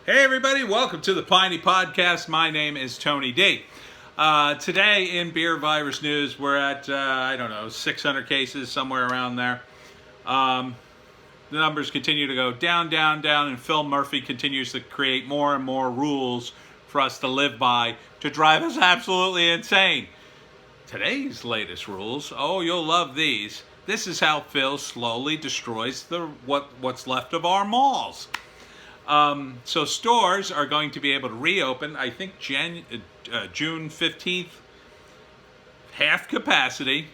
Hey everybody, welcome to the Piney Podcast. My name is Tony D. Today in beer virus news, we're at, 600 cases, somewhere around there. The numbers continue to go down, and Phil Murphy continues to create more and more rules for us to live by to drive us absolutely insane. Today's latest rules, oh, you'll love these. This is how Phil slowly destroys what's left of our malls. So stores are going to be able to reopen, I think June 15th, half capacity.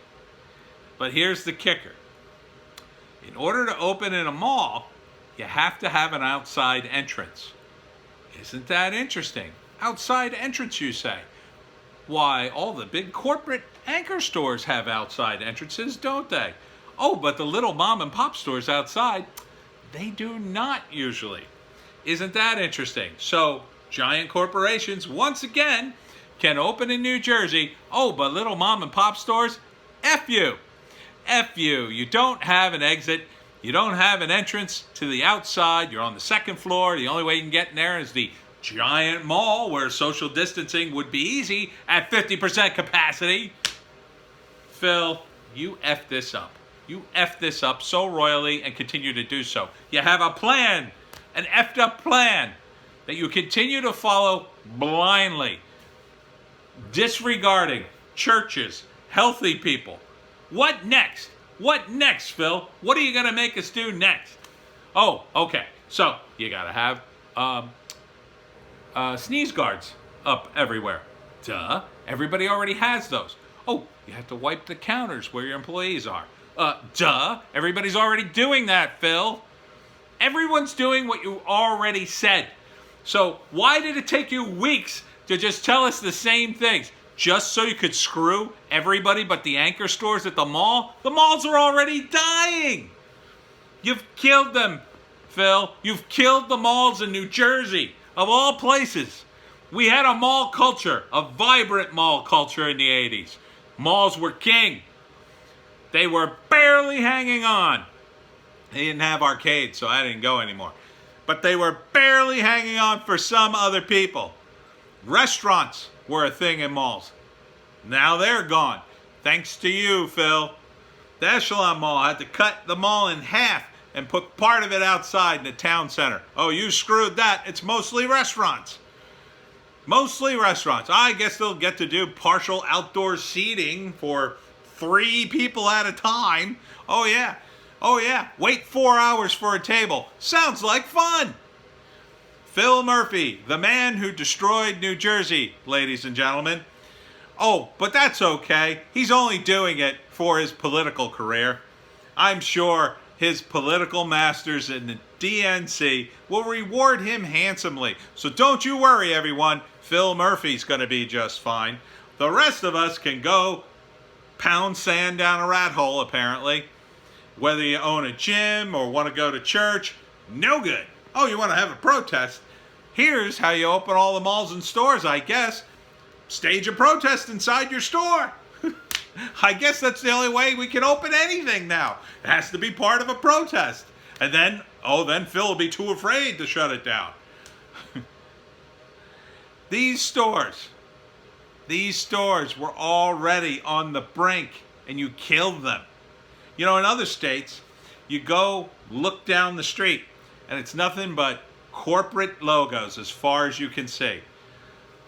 But here's the kicker. In order to open in a mall, you have to have an outside entrance. Isn't that interesting? Outside entrance, you say. Why, all the big corporate anchor stores have outside entrances, don't they? Oh, but the little mom and pop stores outside, they do not usually. Isn't that interesting? So, giant corporations, once again, can open in New Jersey. Oh, but little mom and pop stores, F you. F you. You don't have an exit. You don't have an entrance to the outside. You're on the second floor. The only way you can get in there is the giant mall where social distancing would be easy at 50% capacity. Phil, you F this up. You F this up so royally and continue to do so. You have a plan. An effed up plan that you continue to follow blindly, disregarding churches, healthy people. What next? What next, Phil? What are you going to make us do next? Oh, okay. So you got to have sneeze guards up everywhere. Duh. Everybody already has those. Oh, you have to wipe the counters where your employees are. Duh. Everybody's already doing that, Phil. Everyone's doing what you already said. So why did it take you weeks to just tell us the same things? Just so you could screw everybody but the anchor stores at the mall? The malls are already dying. You've killed them, Phil. You've killed the malls in New Jersey, of all places. We had a mall culture, a vibrant mall culture in the 80s. Malls were king. They were barely hanging on. They didn't have arcades, so I didn't go anymore. But they were barely hanging on for some other people. Restaurants were a thing in malls. Now they're gone. Thanks to you, Phil. The Echelon Mall had to cut the mall in half and put part of it outside in the town center. Oh, you screwed that. It's mostly restaurants. Mostly restaurants. I guess they'll get to do partial outdoor seating for 3 people at a time. Oh, yeah. Oh yeah, wait 4 hours for a table. Sounds like fun. Phil Murphy, the man who destroyed New Jersey, ladies and gentlemen. Oh, but that's okay. He's only doing it for his political career. I'm sure his political masters in the DNC will reward him handsomely. So don't you worry, everyone. Phil Murphy's going to be just fine. The rest of us can go pound sand down a rat hole, apparently. Whether you own a gym or want to go to church, no good. Oh, you want to have a protest? Here's how you open all the malls and stores, I guess. Stage a protest inside your store. I guess that's the only way we can open anything now. It has to be part of a protest. And then Phil will be too afraid to shut it down. These stores were already on the brink, and you killed them. You know, in other states, you go look down the street, and it's nothing but corporate logos as far as you can see.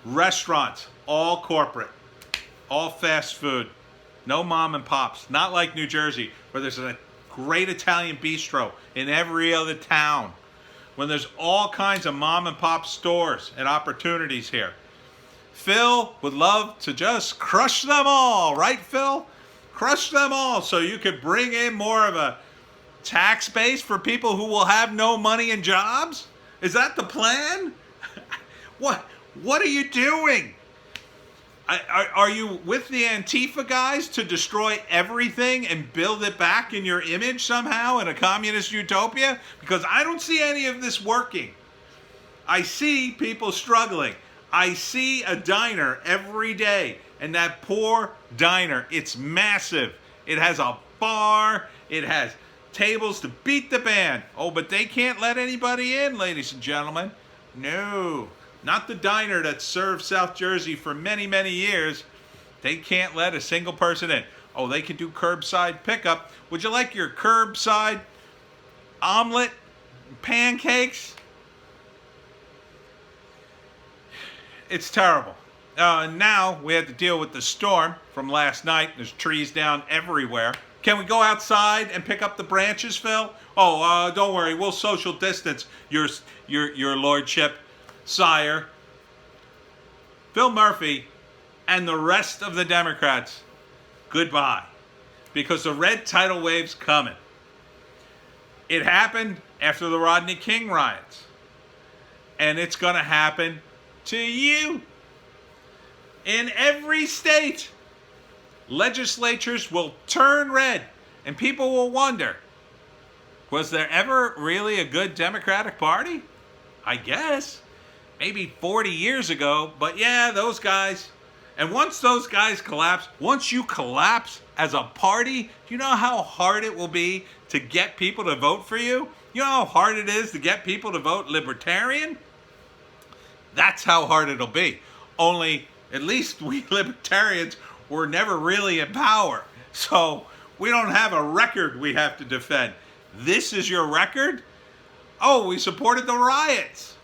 Restaurants, all corporate, all fast food, no mom and pops. Not like New Jersey, where there's a great Italian bistro in every other town, when there's all kinds of mom and pop stores and opportunities here. Phil would love to just crush them all, right, Phil? Crush them all so you could bring in more of a tax base for people who will have no money and jobs? Is that the plan? What are you doing? Are you with the Antifa guys to destroy everything and build it back in your image somehow in a communist utopia? Because I don't see any of this working. I see people struggling. I see a diner every day. And that poor diner, it's massive. It has a bar. It has tables to beat the band. Oh, but they can't let anybody in, ladies and gentlemen. No, not the diner that served South Jersey for many, many years. They can't let a single person in. Oh, they can do curbside pickup. Would you like your curbside omelet pancakes? It's terrible. Now we had to deal with the storm from last night. There's trees down everywhere. Can we go outside and pick up the branches, Phil? Oh, don't worry. We'll social distance, your lordship, sire. Phil Murphy and the rest of the Democrats, goodbye. Because the red tidal wave's coming. It happened after the Rodney King riots. And it's going to happen to you. In every state, legislatures will turn red, and people will wonder, was there ever really a good Democratic Party? I guess. Maybe 40 years ago, but yeah, those guys. And once those guys collapse, once you collapse as a party, do you know how hard it will be to get people to vote for you? You know how hard it is to get people to vote libertarian? That's how hard it'll be. Only, at least we libertarians were never really in power. So we don't have a record we have to defend. This is your record? Oh, we supported the riots.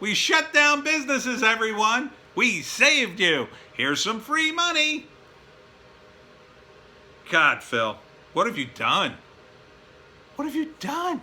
We shut down businesses, everyone. We saved you. Here's some free money. God, Phil, what have you done? What have you done?